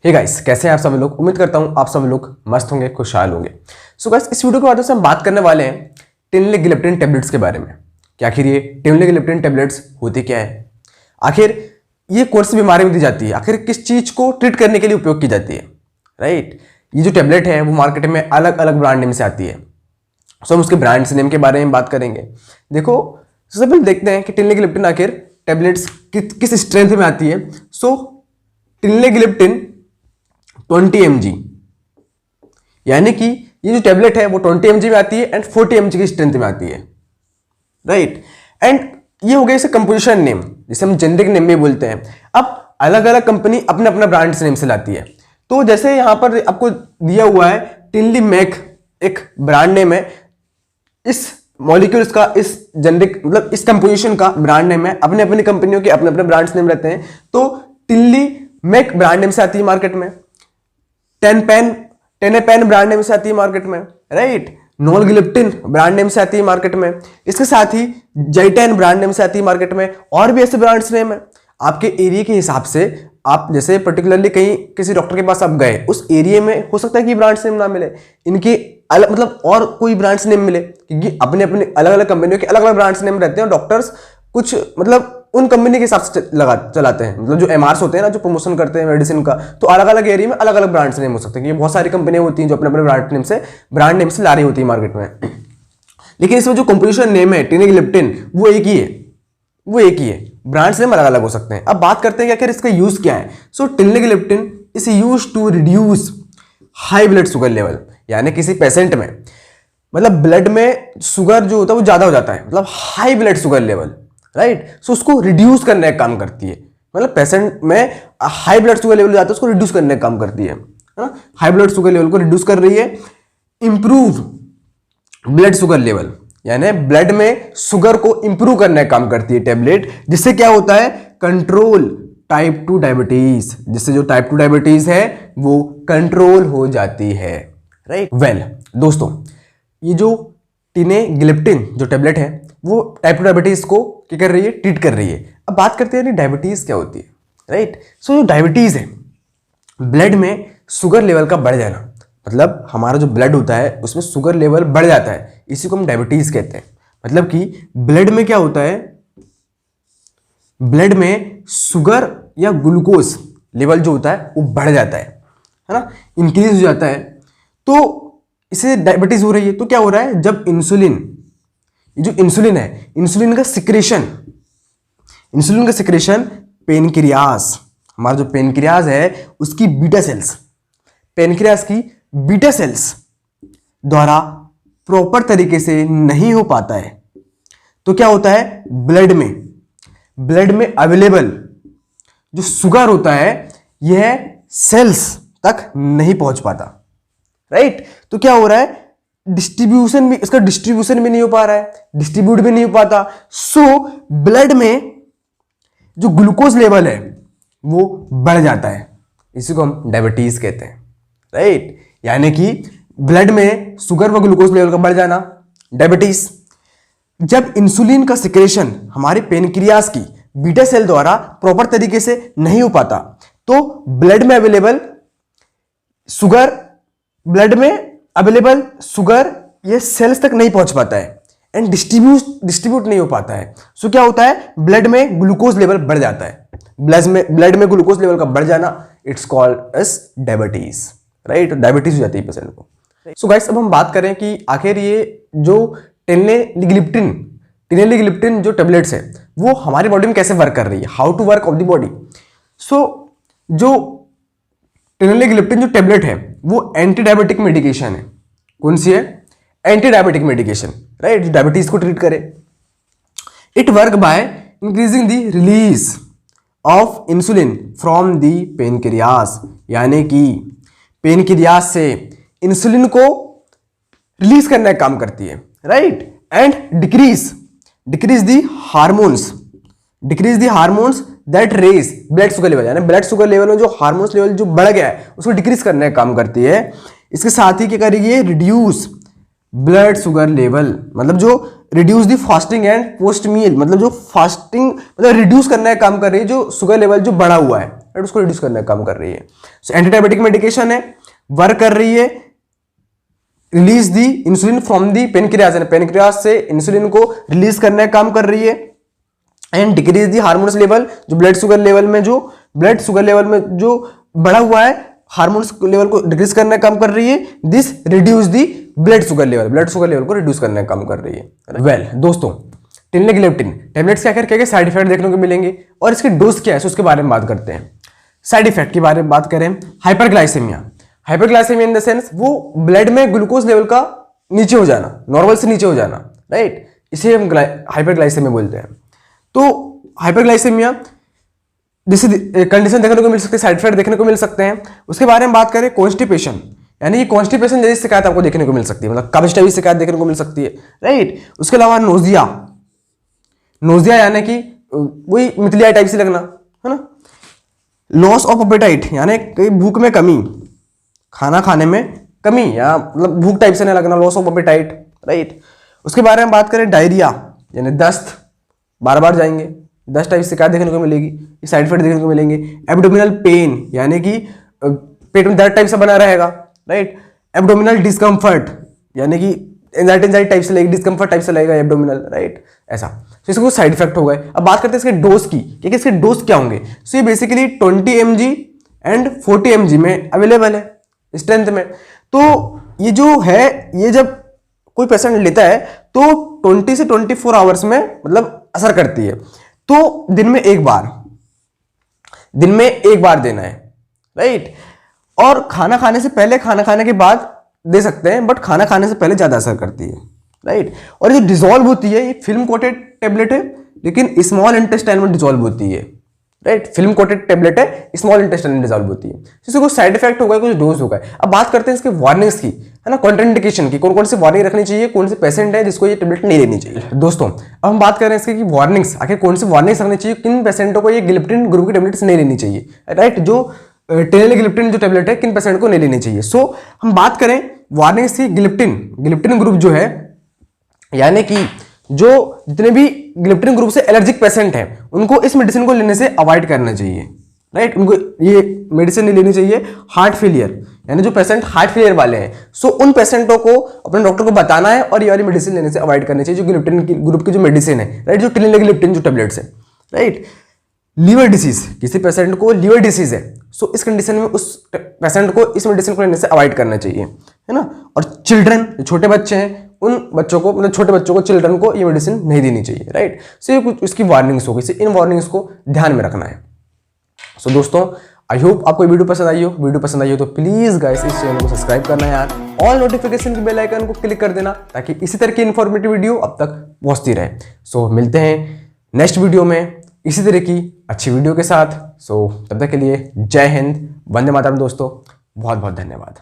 Hey guys, कैसे हैं आप सभी लोग। उम्मीद करता हूं आप सभी लोग मस्त होंगे, खुशहाल होंगे। सो गाइस, इस वीडियो के माध्यम से हम बात करने वाले हैं टिनलिग्लिप्टिन टेबलेट्स के बारे में कि आखिर ये टिनलिग्लिप्टिन टेबलेट्स होती क्या है, आखिर ये कौन सी बीमारी में दी जाती है, आखिर किस चीज को ट्रीट करने के लिए उपयोग की जाती है। राइट, ये जो टेबलेट है वो मार्केट में अलग अलग ब्रांड नेम से आती है। सो हम उसके ब्रांड्स नेम के बारे में बात करेंगे। देखो, सबसे पहले देखते हैं कि टिनलिग्लिप्टिन आखिर टेबलेट्स किस स्ट्रेंथ में आती है। सो टिनलिग्लिप्टिन 20 mg, यानी कि ये जो टेबलेट है वो 20 mg में आती है एंड 40 mg की स्ट्रेंथ में आती है। राइट, एंड ये हो गया इसे कंपोजिशन नेम, जिसे हम जेनरिक नेम में बोलते हैं। अब अलग अलग कंपनी अपने अपना ब्रांड नेम से लाती है। तो जैसे यहां पर आपको दिया हुआ है टिनली मैक, एक ब्रांड नेम है। इस मॉलिक्यूल्स का, इस जेनरिक मतलब इस कंपोजिशन का ब्रांड नेम है। अपने अपनी कंपनियों के अपने अपने ब्रांड्स नेम रहते हैं। तो टिनली मैक ब्रांड नेम से आती है मार्केट में। टेनेपेन ब्रांड नेम से आती है मार्केट में। राइट, नोलग्लिप्टिन ब्रांड नेम से आती है मार्केट में। इसके साथ ही जाइटेन ब्रांड नेम से आती है मार्केट में। और भी ऐसे ब्रांड्स नेम है। आपके एरिया के हिसाब से, आप जैसे पर्टिकुलरली कहीं किसी डॉक्टर के पास आप गए, उस एरिया में हो सकता है कि ब्रांड्स नेम ना मिले, इनके अलग मतलब और कोई ब्रांड्स नेम मिले, क्योंकि अपने अपने अलग अलग कंपनियों के अलग अलग ब्रांड्स नेम रहते हैं। डॉक्टर्स कुछ मतलब उन कंपनी के हिसाब से चलाते हैं। मतलब जो एमआरस होते हैं ना, जो प्रमोशन करते हैं मेडिसिन का, तो अलग अलग एरिया में अलग अलग ब्रांड्स नेम हो सकते हैं। क्योंकि बहुत सारी कंपनियां होती हैं जो अपने अपने ब्रांड नेम से ला रही होती है मार्केट में। लेकिन इसमें जो कंपोजिशन नेम है टिनलिग्लिप्टिन, वो एक ही है। ब्रांड्स नेम अलग अलग हो सकते हैं। अब बात करते हैं कि आखिर इसका यूज क्या है। So teneligliptin is use to reduce high blood sugar level, यानी किसी पेशेंट में मतलब ब्लड में शुगर जो होता है वो ज्यादा हो जाता है, मतलब high blood sugar level. Right, so उसको रिड्यूस करने का काम करती है। मतलब पेशेंट में हाई ब्लड शुगर लेवल जाता है, उसको रिड्यूस करने का काम करती है ना। हाई ब्लड शुगर लेवल को रिड्यूस कर रही है। इंप्रूव ब्लड शुगर लेवल, यानी ब्लड में शुगर को इंप्रूव करने का काम करती है टेबलेट। जिससे क्या होता है, कंट्रोल टाइप 2 डायबिटीज, जिससे जो टाइप 2 डायबिटीज है वो कंट्रोल हो जाती है। राइट, वेल दोस्तों, ये जो टिनलिग्लिप्टिन जो टेबलेट है वो टाइप 2 डायबिटीज को क्या कर रही है, ट्रीट कर रही है। अब बात करते हैं डायबिटीज क्या होती है। राइट, सो जो डायबिटीज है, ब्लड में शुगर लेवल का बढ़ जाना, मतलब हमारा जो ब्लड होता है उसमें शुगर लेवल बढ़ जाता है, इसी को हम डायबिटीज कहते हैं। मतलब कि ब्लड में क्या होता है, ब्लड में शुगर या ग्लूकोज लेवल जो होता है वो बढ़ जाता है ना, इंक्रीज हो जाता है। तो इसे डायबिटीज हो रही है। तो क्या हो रहा है, जब जो इंसुलिन है, इंसुलिन का सिक्रेशन पेनक्रियास, हमारा जो पेनक्रियास है उसकी बीटा सेल्स, पेनक्रियास की बीटा सेल्स द्वारा प्रॉपर तरीके से नहीं हो पाता है। तो क्या होता है, ब्लड में अवेलेबल जो शुगर होता है यह सेल्स तक नहीं पहुंच पाता। राइट, तो क्या हो रहा है, इसका डिस्ट्रीब्यूशन भी नहीं हो पा रहा है, डिस्ट्रीब्यूट भी नहीं हो पाता। सो ब्लड में जो ग्लूकोज लेवल है वो बढ़ जाता है, इसी को हम डायबिटीज कहते हैं। राइट, यानी कि ब्लड में शुगर व ग्लूकोज लेवल का बढ़ जाना, डायबिटीज। जब इंसुलिन का सिक्रेशन हमारे पेनक्रियास की बीटा सेल द्वारा प्रॉपर तरीके से नहीं हो पाता, तो ब्लड में अवेलेबल शुगर ये सेल्स तक नहीं पहुंच पाता है एंड डिस्ट्रीब्यूट नहीं हो पाता है। सो क्या होता है, ब्लड में ग्लूकोज लेवल बढ़ जाता है। ब्लड में ग्लूकोज लेवल का बढ़ जाना, it's called as diabetes. Right, diabetes हो जाती है पेशेंट को। सो गाइस, अब हम बात करें कि आखिर ये जो टिनलिग्लिप्टिन जो टेबलेट्स है वो हमारी बॉडी में कैसे वर्क कर रही है, how to work of the body. So जो टिनलिग्लिप्टिन जो टेबलेट है वो एंटी डायबिटिक मेडिकेशन है। कौन सी है, anti diabetic medication. Right, diabetes को ट्रीट करे। It work by increasing the release of insulin from the pancreas, यानी कि पेनक्रियास से इंसुलिन को रिलीज करने का काम करती है। Right, and decrease the hormones that raise blood sugar level, यानी ब्लड शुगर लेवल में जो हार्मोन्स लेवल जो बढ़ गया है उसको डिक्रीज करने का काम करती है। इसके साथ ही क्या करेगी, रिड्यूस ब्लड शुगर लेवल, मतलब जो reduce the fasting and post meal, मतलब जो फास्टिंग मतलब रिड्यूस करने का काम कर रही है जो शुगर लेवल जो बढ़ा हुआ है। राइट, उसको रिड्यूस करने का काम कर रही है। सो एंटीडायबिटिक मेडिकेशन है, वर्क कर रही है release the insulin from the pancreas, यानी पेनक्रियाज से इंसुलिन को रिलीज करने का काम कर रही है। And decrease the hormones level, जो ब्लड शुगर लेवल में जो बढ़ा हुआ है हार्मोन्स लेवल को डिक्रीज करने का काम कर रही है। This reduce the blood sugar level को रिड्यूस करने का काम कर रही है। वेल दोस्तों, टिनलेगिलेप्टिन टैबलेट्स के आखिर क्या साइड इफेक्ट देखने को मिलेंगे और इसके डोज क्या है उसके बारे में बात करते हैं। साइड इफेक्ट के बारे में बात करें, हाइपरग्लाइसेमिया इन द सेंस वो ब्लड में ग्लूकोज लेवल का नीचे हो जाना, नॉर्मल से नीचे हो जाना, राइट, इसे हम हाइपरग्लाइसेमिया बोलते हैं। तो हाइपरग्लाइसेमिया जैसे कंडीशन देखने को मिल सकती है, साइड इफेक्ट देखने को मिल सकते हैं। उसके बारे में बात करें, कॉन्स्टिपेशन, यानी कि कॉन्स्टिपेशन जैसी शिकायत आपको देखने को मिल सकती है, मतलब कब्ज टाइप शिकायत देखने को मिल सकती है, राइट। उसके अलावा नोजिया यानी कि वही मितलिया टाइप से लगना, है ना। लॉस ऑफ एपेटाइट यानी कि भूख में कमी, खाना खाने में कमी, या मतलब भूख टाइप से नहीं लगना, लॉस ऑफ एपेटाइट, राइट। उसके बारे में बात करें, डायरिया यानी दस्त, बार बार जाएंगे, दस्त टाइप शिकायत देखने को मिलेगी, साइड इफेक्ट देखने को मिलेंगे। एब्डोमिनल पेन यानी कि पेट में दर्द टाइप से बना रहेगा, राइट। एब्डोमिनल डिस्कम्फर्ट यानी कि एंजाइटी टाइप से लगेगी, डिस्कम्फर्ट टाइप से लगेगा एब्डोमिनल, राइट, ऐसा। तो इसके कुछ साइड इफेक्ट हो गए। अब बात करते हैं इसके डोज की, कि इसके डोज क्या होंगे। सो ये बेसिकली 20 mg एंड 40 mg में अवेलेबल है स्ट्रेंथ में। तो ये जो है, ये जब कोई पेशेंट लेता है तो 20 से 24 आवर्स में मतलब असर करती है। तो दिन में एक बार देना है, राइट। और खाना खाने से पहले, खाना खाने के बाद दे सकते हैं, बट खाना खाने से पहले ज्यादा असर करती है, राइट। और ये डिसॉल्व होती है, ये फिल्म कोटेड टेबलेट है, लेकिन स्मॉल इंटेस्टाइन में डिसॉल्व होती है, राइट। फिल्म कोटेड टेबलेट है, स्मॉल इंटेस्टाइन में डिसॉल्व होती है। इससे कुछ साइड इफेक्ट हो गए, कुछ डोज हो गए। अब बात करते हैं इसके वार्निंग्स की, है ना, कॉन्ट्राइंडिकेशन की, कौन कौन सी वार्निंग रखनी चाहिए, कौन से पेशेंट है जिसको ये टेबलेट नहीं लेनी चाहिए। दोस्तों अब हम बात करें इसके कि वार्निंग्स, आखिर कौन सी वार्निंग्स रखनी चाहिए, किन पेशेंटों को ये गिलिप्टिन ग्रुप की टेबलेट्स नहीं लेनी चाहिए, राइट। जो टेनेलिगिलिप्टिन जो टेबलेट है, किन पेशेंट को नहीं लेनी चाहिए। सो हम बात करें वार्निंग्स की, गिलिप्टिन ग्रुप जो है, यानी कि जो जितने भी गिलिप्टिन ग्रुप से एलर्जिक पेशेंट हैं उनको इस मेडिसिन को लेने से अवॉइड करना चाहिए, राइट। उनको ये मेडिसिन नहीं लेनी चाहिए। हार्ट फेलियर यानी जो पेशेंट हार्ट फेलियर वाले हैं, सो उन पेशेंटों को अपने डॉक्टर को बताना है और ये वाली मेडिसिन लेने से अवॉइड करनी चाहिए, जो गिलिप्टिन ग्रुप की जो मेडिसिन है, राइट, जो टेनेलिगिलिप्टिन जो टेबलेट्स है, राइट। लीवर डिसीज, किसी पेशेंट को लीवर डिसीज है, सो इस कंडीशन में उस पेशेंट को इस मेडिसिन को लेने से अवॉइड करना चाहिए, है ना। और चिल्ड्रन, छोटे बच्चे हैं, उन बच्चों को, मतलब छोटे बच्चों को, चिल्ड्रन को ये मेडिसिन नहीं देनी चाहिए, राइट। सो ये कुछ इसकी वार्निंग्स होगी, इन वार्निंग्स को ध्यान में रखना है। सो दोस्तों आई होप आपको वीडियो पसंद आई हो, तो प्लीज गाइस इस चैनल को सब्सक्राइब करना है यार, ऑल नोटिफिकेशन की बेल आइकन को क्लिक कर देना, ताकि इसी तरह की इंफॉर्मेटिव वीडियो अब तक पहुंचती रहे। सो मिलते हैं नेक्स्ट वीडियो में इसी तरह की अच्छी वीडियो के साथ। सो तब तक के लिए जय हिंद, वंदे मातरम दोस्तों, बहुत बहुत धन्यवाद।